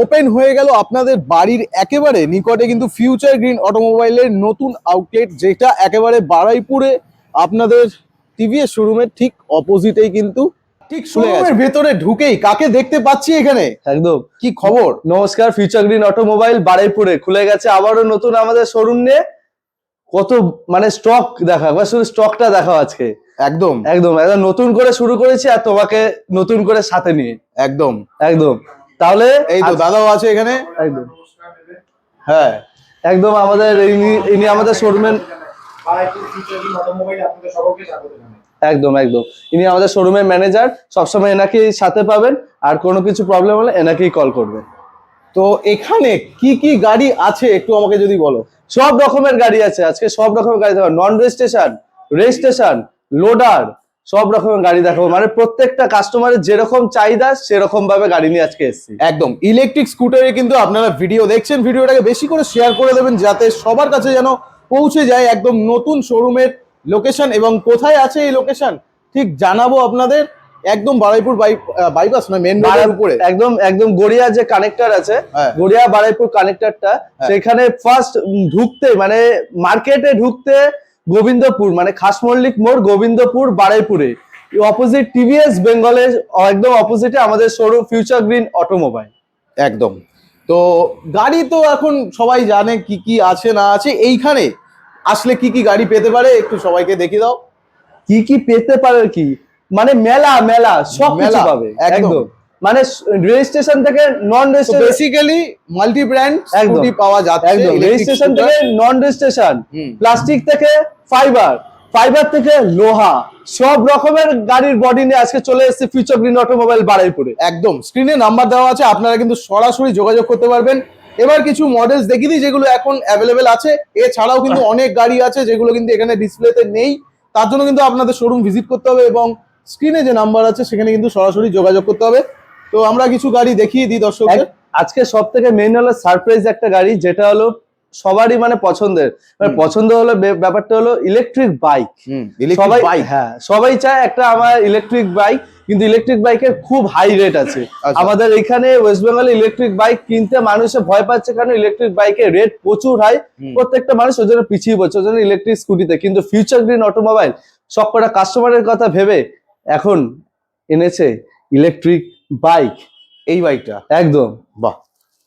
Open হয়ে গেল আপনাদের বাড়ির একেবারে নিকটে কিন্তু ফিউচার গ্রিন অটোমোবাইলের নতুন আউটলেট, যেটা একেবারে বারুইপুরে আপনাদের টিভিএস শোরুমের ঠিক অপোজিটেই কিন্তু ঠিক শোরুমের ভেতরে ঢুকেই কাকে দেখতে পাচ্ছি এখানে। একদম কি খবর? নমস্কার, ফিউচার গ্রিন অটোমোবাইল বারুইপুরে খুলে গেছে আবারও নতুন আমাদের শোরুম নিয়ে। কত মানে স্টক দেখা, শুধু স্টকটা দেখাও আজকে। একদম একদম একদম নতুন করে শুরু করেছি আর তোমাকে নতুন করে সাথে নিয়ে। একদম একদম তাহলে এই তো দাদাও আছে এখানে। একদম হ্যাঁ একদম আমাদের ইনি আমাদের শোরুমের একদম একদম ইনি আমাদের শোরুমের ম্যানেজার। সবসময় এনাকেই সাথে পাবেন, আর কোনো কিছু প্রবলেম হলে এনাকেই কল করবেন। তো এখানে কি কি গাড়ি আছে একটু আমাকে যদি বলো। সব রকমের গাড়ি আছে আজকে, সব রকমের গাড়ি দেখাবো। নন রেজিস্ট্রেশন, রেজিস্ট্রেশন, লোডার, সব রকমের গাড়ি দেখাবো। মানে প্রত্যেকটা কাস্টমারের যেরকম চাহিদা সেরকম ভাবে গাড়ি নিয়ে আজকে এসেছি। একদম ইলেকট্রিক স্কুটারে কিন্তু আপনারা ভিডিও দেখছেন, ভিডিওটাকে বেশি করে শেয়ার করে দেবেন যাতে সবার কাছে যেন পৌঁছে যায় একদম নতুন শোরুমের লোকেশন। এবং কোথায় আছে এই লোকেশন ঠিক জানাবো আপনাদের। একদম বারুইপুর বাইপাস না, মেন রোডের উপরে একদম একদম গড়িয়া যে কানেক্টর আছে, গড়িয়া বারুইপুর কানেক্টরটা, সেখানে ফার্স্ট ঢুকতে মানে মার্কেটে ঢুকতে গোবিন্দপুর মানে খাসমল্লিক মোড়, গোবিন্দপুর বারুইপুরে অপোজিট টিভিএস বেঙ্গলের একদম অপোজিটে আমাদের শোরুম ফিউচার গ্রিন অটোমোবাইল। একদম। তো গাড়ি তো এখন সবাই জানে কি কি আছে না আছে, এইখানে আসলে কি কি গাড়ি পেতে পারে একটু সবাইকে দেখিয়ে দাও। কি কি পেতে পারে কি মানে মেলা মেলা সব কিছু পাবে একদম। মানে রেজিস্ট্রেশন থেকে non registration, basically multi brand scooty পাওয়া যাচ্ছে। একদম রেজিস্ট্রেশন থেকে নন রেজিস্ট্রেশন, প্লাস্টিক থেকে ফাইবার, ফাইবার থেকে লোহা, সব রকমের গাড়ির বডি নিয়ে আজকে চলে এসেছে ফিউচার গ্রিন অটোমোবাইল বারুইপুরে। একদম স্ক্রিনে নাম্বার দেওয়া আছে, আপনারা কিন্তু সরাসরি যোগাযোগ করতে পারবেন। এবার কিছু মডেলস দেখিয়ে দিই যেগুলো এখন অ্যাভেলেবেল আছে। এছাড়াও কিন্তু অনেক গাড়ি আছে যেগুলো কিন্তু এখানে ডিসপ্লেতে নেই, তার জন্য কিন্তু আপনাদের শোরুম ভিজিট করতে হবে এবং স্ক্রিনে যে নাম্বার আছে সেখানে কিন্তু সরাসরি যোগাযোগ করতে হবে। তো আমরা কিছু গাড়ি দেখিয়ে দিই দর্শকদের। আজকে সব থেকে মেইন হলো সারপ্রাইজ একটা গাড়ি, যেটা হলো সবারই মানে পছন্দের। মানে পছন্দ হলো ব্যাপারটা হলো ইলেকট্রিক বাইক। সবাই হ্যাঁ সবাই চায় একটা আমার ইলেকট্রিক বাইক, কিন্তু ইলেকট্রিক বাইকের খুব হাই রেট আছে। আমাদের এখানে ওয়েস্ট বেঙ্গলে ইলেকট্রিক বাইক কিনতে মানুষে ভয় পাচ্ছে, কারণ ইলেকট্রিক বাইকের রেট প্রচুর হাই। প্রত্যেকটা মানুষ ওই জন্য পিছিয়ে পড়ছে, ওই জন্য ইলেকট্রিক স্কুটিতে। কিন্তু ফিউচার গ্রিন অটোমোবাইল সবকটা কাস্টমারের কথা ভেবে এখন এনেছে ইলেকট্রিক বাইক। এই বাইকটা একদম বাহ,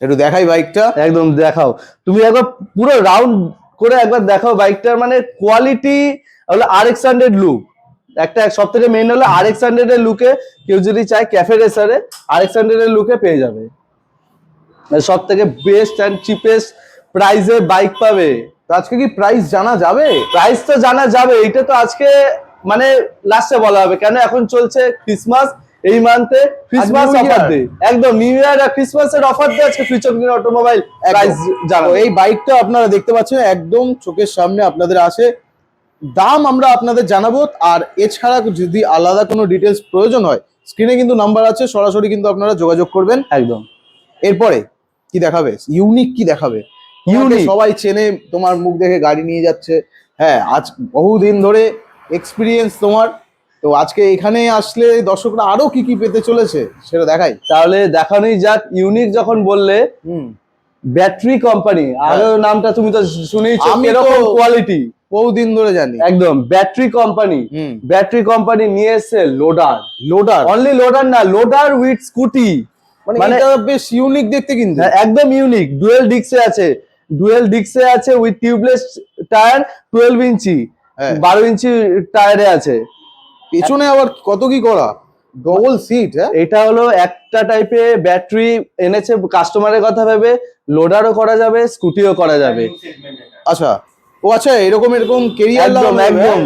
একটু দেখাই বাইকটা। একদম দেখাও, তুমি একবার পুরো রাউন্ড করে একবার দেখাও বাইকটার মানে কোয়ালিটি হলো RX100 লুক। একটা সব থেকে মেইন হলো RX100 এর লুকে কেউ যদি চায় ক্যাফে রেসারে RX100 এর লুকে পেয়ে যাবে। সব থেকে বেস্ট এন্ড চিপেস্ট প্রাইসে বাইক পাবে। তো আজকে কি প্রাইস জানা যাবে? প্রাইস তো জানা যাবে, এটা তো আজকে মানে লাস্টে বলা হবে, কেন এখন চলছে ক্রিসমাস। এই মান্থে ক্রিসমাস অফার দে, একদম নিউ ইয়ার আর ক্রিসমাসের অফার দে আজকে ফিউচার গ্রিন অটোমোবাইল প্রাইস জানাবো। এই বাইকটা আপনারা দেখতে পাচ্ছেন একদম চোখের সামনে আপনাদের আছে, দাম আমরা আপনাদের জানাবো। আর এছাড়া যদি আলাদা কোনো ডিটেলস প্রয়োজন হয় স্ক্রিনে কিন্তু নাম্বার আছে, সরাসরি কিন্তু আপনারা যোগাযোগ করবেন। একদম। এরপরে কি দেখাবে? ইউনিক কি দেখাবে? ইউনিক সবাই চেনে, তোমার মুখ দেখে গাড়ি নিয়ে যাচ্ছে। হ্যাঁ, আজ বহুদিন ধরে এক্সপিরিয়েন্স তোমার, তো আজকে এখানে আসলে দর্শকরা আরো কি কি পেতে চলেছে সেটা দেখাই। তাহলে দেখানোই যাক। ইউনিক যখন বললে, ব্যাটারি কোম্পানি, আরো নামটা তুমি তো শুনেইছো, এরকম কোয়ালিটি বহুদিন ধরে জানি। একদম ব্যাটারি কোম্পানি, ব্যাটারি কোম্পানি নিয়ে এসেছে লোডার। লোডার অনলি লোডার না, লোডার উইথ স্কুটি। মানে এটা বেশ ইউনিক দেখতে, কিন্তু একদম ইউনিক। ডুয়েল ডিস্কে আছে, ডুয়েল ডিস্কে আছে উইথ টিউবলেস টায়ার, 12 ইঞ্চি 12 ইঞ্চি টায়ারে আছে। পেছনে আবার কত কি করা, ডবল সিট। এটা হলো একটা টাইপে ব্যাটারি এনেছে কাস্টমারের কথা ভেবে। লোডারও করা যাবে, স্কুটিও করা যাবে। আচ্ছা, ও আচ্ছা, এরকম এরকম কেরিয়ার একদম একদম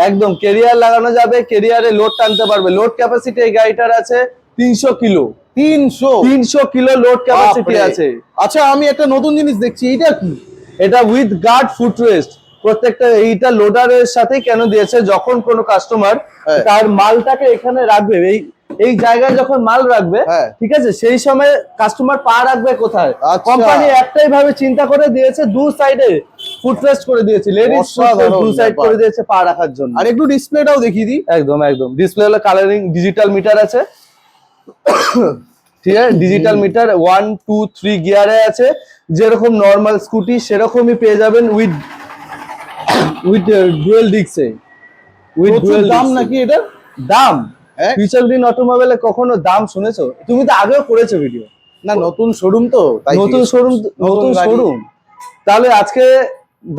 একদম কেরিয়ার লাগানো যাবে, কেরিয়ারে লোড টানতে পারবে। লোড ক্যাপাসিটি এই গাড়িটার আছে 300 কিলো। 300 কিলো লোড ক্যাপাসিটি আছে। আচ্ছা, আমি একটা নতুন জিনিস দেখছি, এটা কি? এটা উইথ গার্ড ফুটরেস্ট। প্রত্যেকটা এইটা লোডারের সাথে কেন দিয়েছে, যখন কোনো কাস্টমার তার মালটাকে এখানে রাখবে, এই জায়গায় যখন মাল রাখবে, ঠিক আছে, সেই সময় কাস্টমার পা রাখবে কোথায়, কোম্পানি একটাই ভাবে চিন্তা করে দিয়েছে, দু সাইডে ফুটরেস্ট করে দিয়েছে, লেডিস দু সাইড করে দিয়েছে পা রাখার জন্য। আর একটু ডিসপ্লেটাও দেখিয়ে দিই। একদম একদম ডিসপ্লে হলো কালারিং ডিজিটাল মিটার আছে। ঠিক আছে, ডিজিটাল মিটার 1 2 3 গিয়ারে আছে, যেরকম নর্মাল স্কুটি সেরকমই পেয়ে যাবেন উইথ ডুয়েল ডিস্কে। দাম নাকি এটা? দাম ফিউচার গ্রিন অটোমোবাইলে কখনো দাম শুনেছো? তুমি তো আগেও করেছো ভিডিও। না, নতুন শোরুম তো, তাই নতুন শোরুম তাহলে আজকে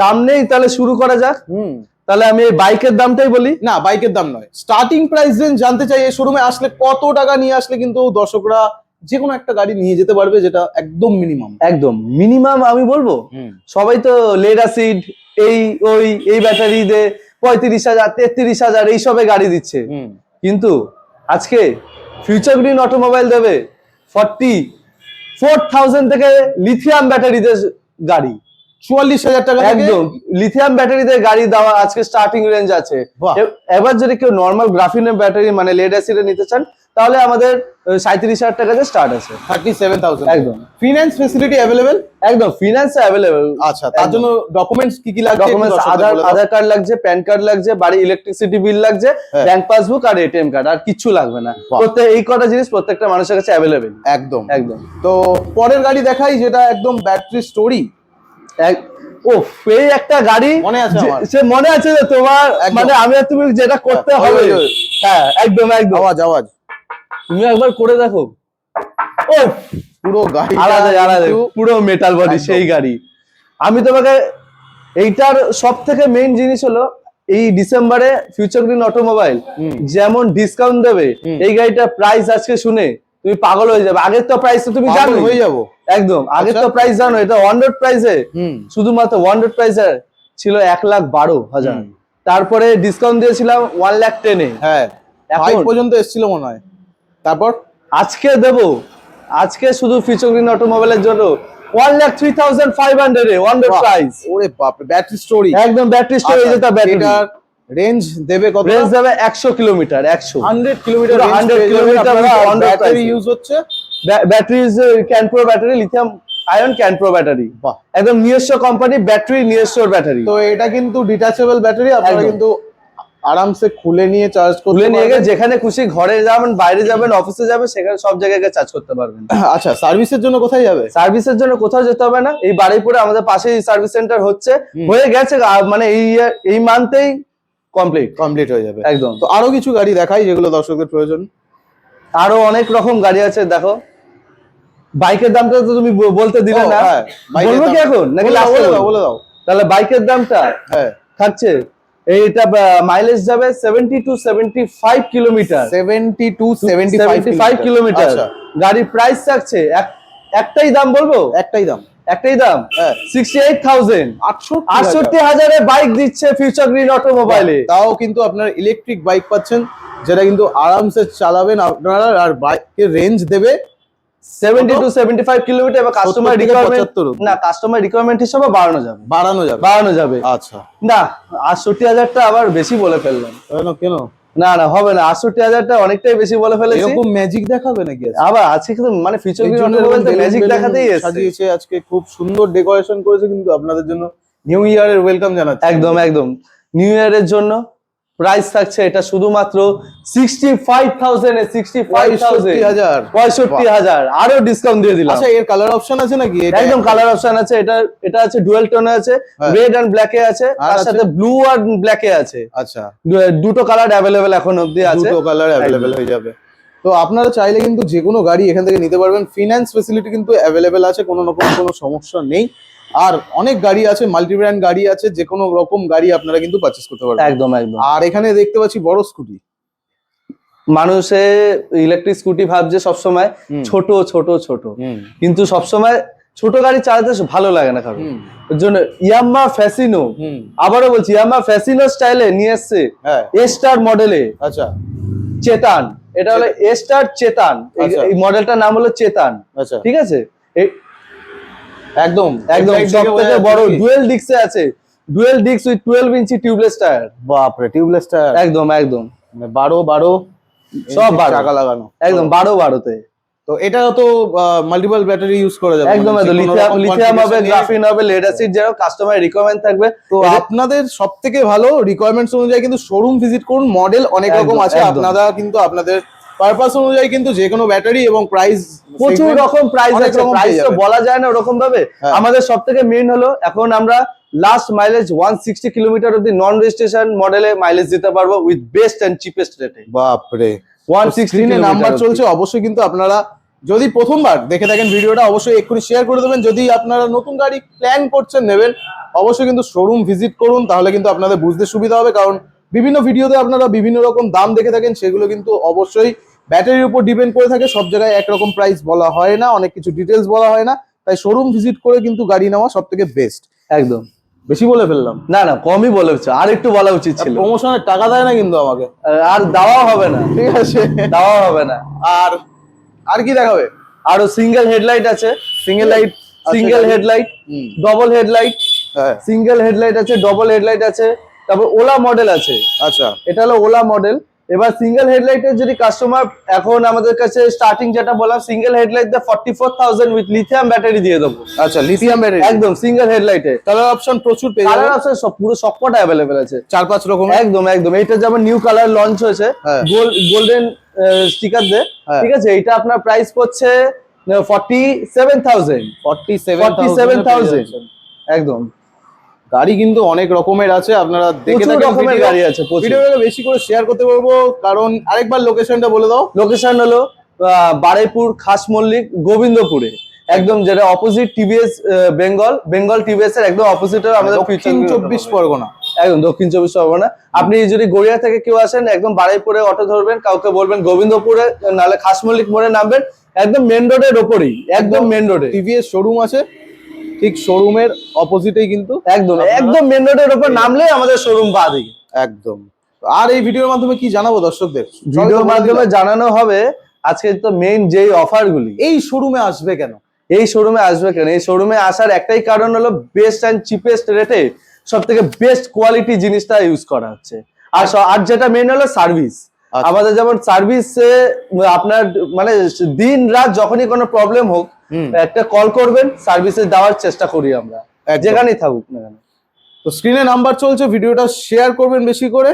দাম নেই, তাহলে শুরু করা যাক। তাহলে আমি এই বাইকের দামটাই বলি। না, বাইকের দাম নয়, স্টার্টিং প্রাইস রেঞ্জ জানতে চাই। এই শোরুমে আসলে কত টাকা নিয়ে আসলে কিন্তু দর্শকরা যে কোনো একটা গাড়ি নিয়ে যেতে পারবে, যেটা একদম মিনিমাম আমি বলবো। সবাই তো লেড অ্যাসিড এই ব্যাটারি দিয়ে 35,000 33,000 এইসবে গাড়ি দিচ্ছে, কিন্তু আজকে ফিউচার গ্রিন অটোমোবাইল দেবে 44,000 থেকে লিথিয়াম ব্যাটারি দিয়ে গাড়ি। 44,000 টাকা একদম লিথিয়াম ব্যাটারিতে গাড়ি দেওয়া আজকে স্টার্টিং রেঞ্জ আছে। এবার যদি কেউ নর্মাল গ্রাফিনের ব্যাটারি মানে লেড অ্যাসিডে নিতে চান, তাহলে আমাদের 37,000 টাকাতে স্টার্ট আছে। 37,000 একদম। Finance facility available? একদম ফিনান্স অ্যাভেলেবেল। আচ্ছা, তার জন্য ডকুমেন্টস কি লাগবে? ডকুমেন্টস আধার কার্ড লাগছে, প্যান কার্ড লাগছে, বাড়ি ইলেকট্রিসিটি বিল লাগছে, ব্যাংক পাসবুক আর এটিএম কার্ড, আর কিচ্ছু লাগবে না। এই কটা জিনিস প্রত্যেকটা মানুষের কাছে অ্যাভেলেবেল। একদম। তো পরের গাড়ি দেখাই, যেটা একদম ব্যাটারি স্টোরি। এই একটা গাড়ি মনে আছে আমার, সে মনে আছে যে তোমার, মানে আমি আর তুমি যেটা করতে হবে। হ্যাঁ, একদম আওয়াজ তুমি একবার করে দেখো। পুরো গাড়ি আলাদা পুরো মেটাল বডি, সেই গাড়ি। আমি তোমাকে এইটার সব থেকে মেইন জিনিস হলো, এই ডিসেম্বরে ফিউচার গ্রিন অটোমোবাইল যেমন ডিসকাউন্ট দেবে, এই গাড়িটার প্রাইস আজকে শুনে তুমি পাগল হয়ে যাবে। আগের তো প্রাইস তো তুমি জানো, হয়ে যাবো একদম। আগের তো প্রাইস জানো, এটা ওয়ান রোড প্রাইসে, শুধুমাত্র ওয়ান রোড প্রাইসে ছিল 1,12,000। তারপরে ডিসকাউন্ট দিয়েছিলাম 1,10,000-এ। হ্যাঁ, এখন পর্যন্ত এসেছিল মনে হয়। তারপর আজকে দেবো, আজকে শুধু ফিউচার গ্রিন অটোমোবাইলের জন্য 1,03,500-এ ওয়ান রোড প্রাইস। ওরে বাপ রে, ব্যাটারি স্টোরি। একদম ব্যাটারি স্টোরি, যেটা ব্যাটারি রেঞ্জ দেবে কত? রেঞ্জ দেবে 100 kilometre, 100 kilometre, 100 kilometre battery use হচ্ছে। ব্যাটারি ইজ ক্যানপ্রো ব্যাটারি, লিথিয়াম আয়ন ক্যানপ্রো ব্যাটারি। একদম নিজস্ব কোম্পানি ব্যাটারি, নিজস্ব ব্যাটারি। তো এটা কিন্তু ডিটাচেবল ব্যাটারি, আপনারা কিন্তু আরামসে খুলে নিয়ে চার্জ করতে পারবেন। যেখানে খুশি, ঘরে যাবেন, বাইরে যাবেন, অফিসে যাবেন, সেখানে সব জায়গায় চার্জ করতে পারবেন। আচ্ছা, সার্ভিসের জন্য কোথায় যাবে? সার্ভিসের জন্য কোথাও যেতে হবে না, এই বারুইপুরে আমাদের পাশেই সার্ভিস সেন্টার হয়ে গেছে, মানে এই মান্থেই কমপ্লিট হয়ে যাবে। একদম। তো আরো কিছু গাড়ি দেখাই যেগুলো দর্শকদের প্রয়োজন। আরো অনেক রকম গাড়ি আছে, দেখো। বাইকের দামটা তো তুমি বলতে দিলে না, বলবো কি এখন নাকি লাস্টে বলে দাও? তাহলে বাইকের দামটা থাকছে, এইটা মাইলেজ যাবে 70 to 75 কিলোমিটার। 70 to 75 kilometre. গাড়ির প্রাইস থাকছে, একটাই দাম বলবো, একটাই দাম 68,000, 68,000-এ বাইক দিচ্ছে ফিউচার গ্রিন অটোমোবাইলে। তাও কিন্তু আপনারা ইলেকট্রিক বাইক পাচ্ছেন, যেটা কিন্তু আরামসে চালাবেন আপনারা, আর বাইকের রেঞ্জ দেবে 70 to 75 কিলোমিটার। এবার কাস্টমার রিকোয়ারমেন্ট হিসেবে বাড়ানো যাবে। আচ্ছা, না 68,000টা আবার বেশি বলে ফেললাম। কেন? না হবে না, 68,000টা অনেকটাই বেশি বলে ফেলেছি। এরকম ম্যাজিক দেখাবে নাকি আবার? আজকে কিন্তু মানে ফিউচার গ্রিন অটোমোবাইল ম্যাজিক দেখাতেই সাজিয়েছে, আজকে খুব সুন্দর ডেকোরেশন করেছে, কিন্তু আপনাদের জন্য নিউ ইয়ারের ওয়েলকাম জানাচ্ছি। একদম নিউ ইয়ারের জন্য প্রাইস থাকছে এটা শুধুমাত্র 65,000-এ, 65,000 আরো ডিসকাউন্ট দিয়ে দিলাম। আচ্ছা, এর কালার অপশন আছে নাকি? একদম কালার অপশন আছে। এটা আছে ডুয়াল টোনে আছে, রেড এন্ড ব্ল্যাক এ আছে, তার সাথে ব্লু আর ব্ল্যাক এ আছে। আচ্ছা, দুটো কালার অ্যাভেলেবেল এখন অবধি আছে, দুটো কালার অ্যাভেলেবেল হয়ে যাবে। তো আপনারা চাইলে কিন্তু যে কোনো গাড়ি এখান থেকে নিতে পারবেন। ফিনান্স ফেসিলিটি কিন্তু অ্যাভেলেবেল আছে, কোনো রকম কোনো সমস্যা নেই। আর অনেক গাড়ি আছে, মাল্টি ব্র্যান্ড গাড়ি আছে, যে কোনো রকম গাড়ি আপনারা কিন্তু পারচেজ করতে পারবেন। একদম। আর এখানে দেখতে পাচ্ছি বড় স্কুটি। মানুষে ইলেকট্রিক স্কুটি ভাবছে সবসময় ছোট, কিন্তু সবসময় ছোট গাড়ি চালাতে ভালো লাগে না কারণ। এর জন্য ইয়ামাহা ফ্যাসিনো, আবারও বলছি ইয়ামাহা ফ্যাসিনো স্টাইলে নিয়ে এসছে এ স্টার মডেলে। আচ্ছা, চেতান, এটা হলো এ স্টার চেতান, এই মডেলটার নাম হলো চেতান। আচ্ছা, ঠিক আছে, একদম সবথেকে বড় ডুয়েল ডিস্কে আছে, dual disk with 12 inch tubeless tyre. বাপরে, টিউবলেস টায়ার। একদম 12 সব চাকা লাগানো, একদম 12-12-তে। তো এটা তো মাল্টিপল ব্যাটারি ইউজ করা যাবে। একদম লিথিয়াম হবে, গ্রাফিন হবে, লেড অ্যাসিড, যেরকম কাস্টমার রিকোয়ারমেন্ট থাকবে। তো আপনাদের সবথেকে ভালো রিকোয়ারমেন্টস অনুযায়ী কিন্তু শোরুম ভিজিট করুন। মডেল অনেক রকম আছে, আপনারা কিন্তু আপনাদের পারপাস অনুযায়ী কিন্তু যে কোনো ব্যাটারি এবং প্রাইস প্রচুর রকম প্রাইস আছে, প্রাইস তো বলা যায় না ওরকম ভাবে। আমাদের সবথেকে মেইন হলো এখন আমরা লাস্ট মাইলেজ 160 কিলোমিটার অব্দি নন রেজিস্ট্রেশন মডেলে মাইলেজ দিতে পারবো উইথ বেস্ট এন্ড চিপেস্ট রেটে। বাপরে 160 নাম্বার চলছে, অবশ্যই কিন্তু আপনারা যদি প্রথমবার দেখে থাকেন ভিডিওটা অবশ্যই এক্ষুনি শেয়ার করে দেবেন। যদি আপনারা নতুন গাড়ি প্ল্যান করছেন নেবেন, অবশ্যই কিন্তু শোরুম ভিজিট করুন, তাহলে কিন্তু আপনাদের বুঝতে সুবিধা হবে। কারণ বিভিন্ন ভিডিওতে আপনারা বিভিন্ন রকম দাম দেখে থাকেন, সেগুলো কিন্তু অবশ্যই ব্যাটারির উপর ডিপেন্ড করে থাকে। সব জায়গায় একরকম প্রাইস বলা হয় না, অনেক কিছু ডিটেলস বলা হয় না, তাই শোরুম ভিজিট করে কিন্তু গাড়ি নেওয়া সব থেকে বেস্ট। একদম। বেশি বলে ফেললাম? না না, কমই বলেছ, আর একটু বলা উচিত ছিল। প্রমোশনের টাকা দেয় না কিন্তু আমাকে, আর দেওয়া হবে না, ঠিক আছে? দেওয়া হবে না। আর আর কি দেখাবে? আরো সিঙ্গেল হেডলাইট আছে, single light, single headlight, double headlight, single headlight আছে, ডবল হেডলাইট আছে। তারপর ওলা মডেল আছে। আচ্ছা, এটা হলো ওলা মডেল। এবার সিঙ্গেল হেডলাইটের যদি কাস্টমার, এখন আমাদের কাছে স্টার্টিং যেটা বললাম সিঙ্গেল হেডলাইট দিয়ে 44,000 উইথ লিথিয়াম ব্যাটারি দিয়ে দেবো। আচ্ছা, লিথিয়াম ব্যাটারি একদম সিঙ্গেল হেডলাইটে। কালার অপশন প্রচুর পেয়ে যাবেন, কালার অপশন সব পুরো সবকটা अवेलेबल আছে, 4-5 রকম। একদম একদম। এটা যেমন নিউ কালার লঞ্চ হয়েছে গোল্ডেন স্টিকার দিয়ে, ঠিক আছে? এটা আপনার প্রাইস পড়ছে 47,000 একদম। গাড়ি কিন্তু অনেক রকমের আছে, আপনারা দেখে প্রচুর রকমের গাড়ি আছে। ভিডিওটা বেশি করে শেয়ার করতে পারবো, কারণ আরেকবার লোকেশনটা বলে দাও। লোকেশন হলো বারুইপুর খাস মল্লিক গোবিন্দপুরে, একদম যেটা অপোজিট টিভিএস বেঙ্গল টিভিএস এর একদম অপোজিটে আমাদের দক্ষিণ 24 পরগনা, একদম দক্ষিণ 24 পরগনা। আপনি যদি গড়িয়া থেকে কেউ আসেন, একদম বারুইপুরে অটো ধরবেন, কাউকে বলবেন গোবিন্দপুরে, নাহলে খাস মল্লিক মোড়ে নামবেন, একদম মেন রোডের ওপরেই, একদম মেন রোডে টিভিএস শোরুম আছে, ঠিক শোরুমের অপোজিটেই কিন্তু, একদম একদম মেন রোডের ওপর নামলেই আমাদের শোরুম বাদিকে একদম। আর এই ভিডিওর মাধ্যমে কি জানাবো দর্শকদের? ভিডিওর মাধ্যমে জানানো হবে আজকে তো মেইন যেই অফারগুলি এই শোরুমে আসবে কেন, এই শোরুমে আসবে কেন। এই শোরুমে আসার একটাই কারণ হলো বেস্ট এন্ড চিপেস্ট রেটে সব থেকে বেস্ট কোয়ালিটি জিনিসটা ইউজ করা হচ্ছে। আর যেটা মেইন হলো সার্ভিস। আমাদের যেমন সার্ভিসে আপনার মানে দিন রাত যখনই কোনো প্রবলেম হোক একটা কল করবেন, সার্ভিসে দেওয়ার চেষ্টা করি আমরা, যেখানেই থাকুক না কেন। তো স্ক্রিনে নাম্বার চলছে, ভিডিওটা শেয়ার করবেন বেশি করে।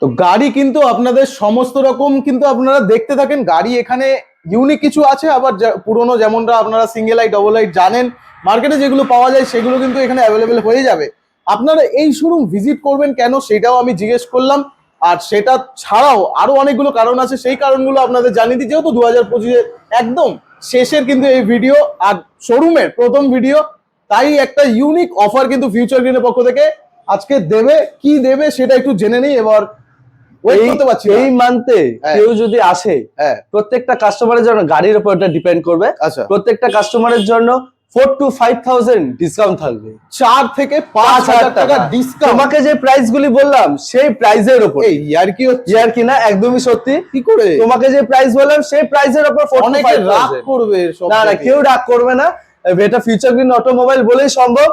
তো গাড়ি কিন্তু আপনাদের সমস্ত রকম কিন্তু আপনারা দেখতে থাকেন, গাড়ি এখানে ইউনিক কিছু আছে, আবার পুরনো যেমনটা আপনারা সিঙ্গেল লাইট ডবল লাইট জানেন মার্কেটে যেগুলো পাওয়া যায় সেগুলো কিন্তু এখানে অ্যাভেলেবেল হয়ে যাবে। আপনারা এই শোরুম ভিজিট করবেন কেন সেটাও আমি জিজ্ঞেস করলাম, আর সেটা ছাড়াও আরো অনেকগুলো কারণ আছে, সেই কারণগুলো আপনাদের জানিয়ে দিই। যেহেতু 2025 একদম শেষের কিন্তু এই ভিডিও আর শোরুমের প্রথম ভিডিও, তাই একটা ইউনিক অফার কিন্তু ফিউচার গ্রিনের পক্ষ থেকে আজকে দেবে। কি দেবে সেটা একটু জেনে নিই। এবার এই মান্থে কেউ যদি আসে, প্রত্যেকটা কাস্টমারের জন্য গাড়ির উপর এটা ডিপেন্ড করবে। আচ্ছা, প্রত্যেকটা কাস্টমারের জন্য 4 to 5,000 ডিসকাউন্ট থাকবে, 4 থেকে 5,000 টাকা ডিসকাউন্ট। তোমাকে যে প্রাইস গুলি বললাম সেই প্রাইসের উপর। এই ইয়ার কি হচ্ছে? ইয়ার কি না, একদমই সত্যি। কি করে তোমাকে যে প্রাইস বললাম সেই প্রাইসের উপর 4 to 5,000 রাগ করবে? না না, কেউ রাগ করবে না, এটা ফিউচার গ্রিন অটোমোবাইল বলেই সম্ভব।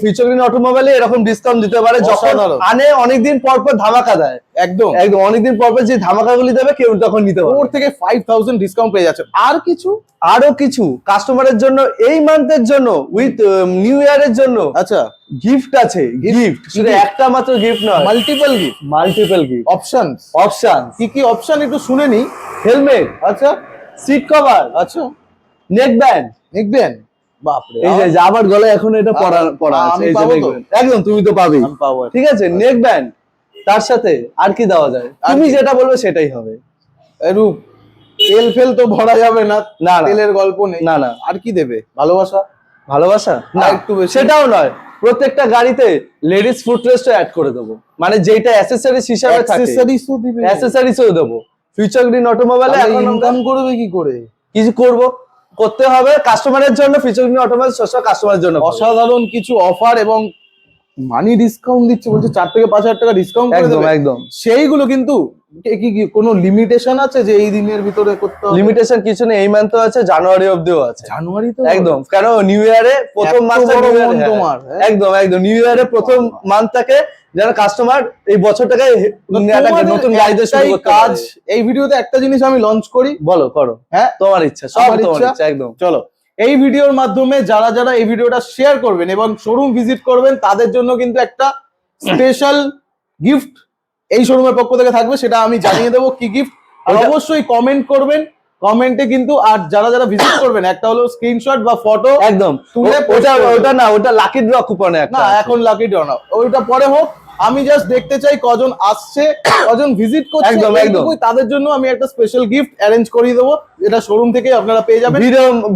ফিউচার গ্রিন অটোমোবাইলে এরকম ডিসকাউন্ট দিতে পারে যখন আনে অনেকদিন পর পর ধামাকা দেয়। একদম একদম অনেকদিন পর পর যে ধামাকাগুলি দেবে কেউ তখন নিতে পারবে। 4 থেকে 5,000 ডিসকাউন্ট পেয়ে যাচ্ছে। আর কিছু, আরো কিছু কাস্টমারের জন্য এই মান্থের জন্য উইথ নিউ ইয়ারের জন্য আচ্ছা গিফট আছে। গিফট শুধু একটা মাত্র গিফট নয়, multiple gift, multiple gift option. কি কি অপশন একটু শুনে নি? হেলমেট, আচ্ছা, সিট কভার, আচ্ছা, নেক ব্যান্ড। বাপরে, এই যে আমার গলায় এখন এটা পড়া আছে, এই যে একদম তুমি তো পাবেই, ঠিক আছে? নেক ব্যান্ড, তার সাথে আর কি দেওয়া যায়? তুমি যেটা বলবে সেটাই হবে। রূপ তেল ফেল তো ভরা যাবে না, না তেলের গল্প নেই। না না, আর কি দেবে? ভালোবাসা না, একটু সেটাও নয়। প্রত্যেকটা গাড়িতে লেডিস ফুটরেস্টও অ্যাড করে দেবো, মানে যেটা অ্যাকসেসরিজ হিসাবে থাকে, অ্যাকসেসরিজও দেবো। ফিউচার গ্রিন অটোমোবাইলে এখন ইনকাম করবে কি করে? কিছু করতে হবে কাস্টমারের জন্য। ফিউচার গ্রিন অটোমোবাইল সবসময় কাস্টমারের জন্য অসাধারণ কিছু অফার এবং মানি ডিসকাউন্ট দিচ্ছে, বলছে 4 থেকে 5,000 টাকা ডিসকাউন্ট করে দেবে। একদম সেইগুলো কিন্তু কি কোনো লিমিটেশন আছে যে এই দিনের ভিতরে করতে হবে? লিমিটেশন কিছু নেই, এই মান্থও আছে, জানুয়ারি অবধিও আছে। জানুয়ারি তো একদম, কারণ নিউ ইয়ারে প্রথম মাসটা তোমার, একদম একদম নিউ ইয়ারে প্রথম মান্থ থাকে, যেন কাস্টমার এই বছরটাকে নতুন গাড়িতে শুরু করতে কাজ। এই ভিডিওতে একটা জিনিস আমি লঞ্চ করি, বলো করো। হ্যাঁ, তোমার ইচ্ছা, সব তোমার ইচ্ছা। একদম, চলো। এই ভিডিওর মাধ্যমে যারা যারা এই ভিডিওটা শেয়ার করবেন এবং শোরুম ভিজিট করবেন তাদের জন্য কিন্তু একটা স্পেশাল গিফট এই শোরুমের পক্ষ থেকে থাকবে, সেটা আমি জানিয়ে দেবো কি গিফট। আর অবশ্যই কমেন্ট করবেন, কমেন্টে কিন্তু আর যারা যারা ভিজিট করবেন একটা হলো স্ক্রিনশট বা ফটো একদম তুলে ওটা না, ওটা লাকি ড্র কুপনে না, এখন লাকি ড্র না, ওইটা পরে হোক। আমি জাস্ট দেখতে চাই কজন আসছে, কজন ভিজিট করছে, একদম। তাদের জন্য আমি একটা স্পেশাল গিফট অ্যারেঞ্জ করিয়ে দেবো, যেটা শোরুম থেকে আপনারা পেয়ে যাবেন।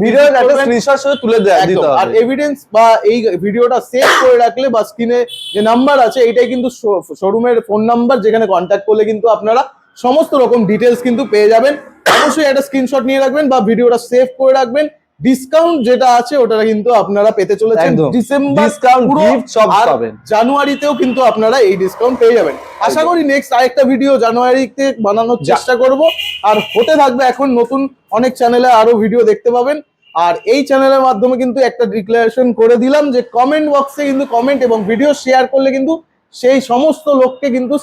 ভিডিও একটা স্ক্রিনশট করে তুলে দিতে হবে। আর এভিডেন্স বা এই ভিডিওটা সেভ করে রাখলে বা স্ক্রিনে যে নাম্বার আছে এটাই কিন্তু শোরুমের ফোন নাম্বার, যেখানে কন্ট্যাক্ট করলে কিন্তু আপনারা সমস্ত রকম ডিটেলস কিন্তু পেয়ে যাবেন। অবশ্যই একটা স্ক্রিনশট নিয়ে রাখবেন বা ভিডিওটা সেভ করে রাখবেন। ডিসকাউন্ট যেটা আছে ওটা কিন্তু আপনারা পেতে চলেছেন ডিসেম্বর, ডিসকাউন্ট গিফট সব পাবেন। জানুয়ারিতেও কিন্তু আপনারা এই ডিসকাউন্ট পেয়ে যাবেন। আশা করি নেক্সট আরেকটা ভিডিও জানুয়ারিতে বানানোর চেষ্টা করব। আর হতে থাকবে এখন নতুন অনেক চ্যানেলে আরো ভিডিও দেখতে পাবেন। আর এই চ্যানেলের মাধ্যমে কিন্তু একটা ডিক্লারেশন করে দিলাম যে কমেন্ট বক্সে কিন্তু কমেন্ট এবং ভিডিও শেয়ার করলে কিন্তু সেই সমস্ত লোককে কিন্তু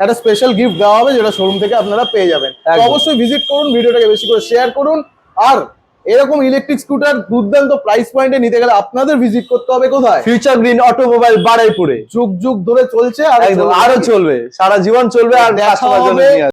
একটা স্পেশাল গিফট দেওয়া হবে, যেটা শোরুম থেকে আপনারা পেয়ে যাবেন। তো অবশ্যই ভিজিট করুন, ভিডিওটাকে বেশি করে শেয়ার করুন। আর এরকম ইলেকট্রিক স্কুটার দুর্দান্ত প্রাইস পয়েন্টে নিতে গেলে আপনাদের ভিজিট করতে হবে কোথায়? ফিউচার গ্রিন অটোমোবাইল বারুইপুরে। যুগ যুগ ধরে চলছে, আর আরো চলবে, সারা জীবন চলবে। আর দেখা হবে